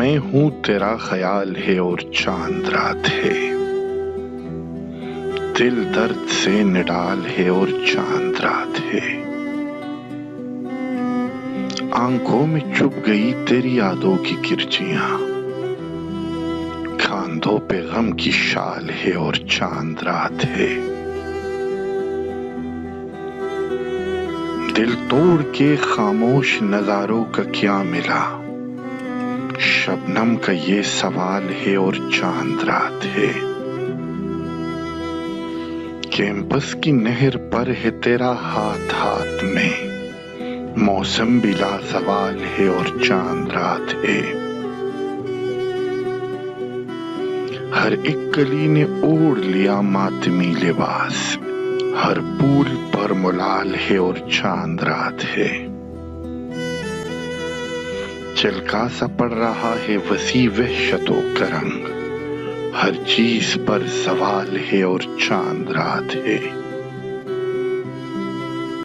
میں ہوں تیرا خیال ہے اور چاند رات ہے، دل درد سے نڈال ہے اور چاند رات ہے، آنکھوں میں چپ گئی تیری یادوں کی کرچیاں، کاندھوں پہ غم کی شال ہے اور چاند رات ہے، دل توڑ کے خاموش نظاروں کا کیا ملا، شبنم کا یہ سوال ہے اور چاند رات ہے، کیمپس کی نہر پر ہے تیرا ہاتھ ہاتھ میں، موسم بھی لازوال ہے اور چاند رات ہے، ہر ایک کلی نے اوڑھ لیا ماتمی لباس، ہر پھول پر ملال ہے اور چاند رات ہے، چلکا سا پڑ رہا ہے وسیع وحشتوں کا رنگ، ہر چیز پر زوال ہے اور چاند رات ہے۔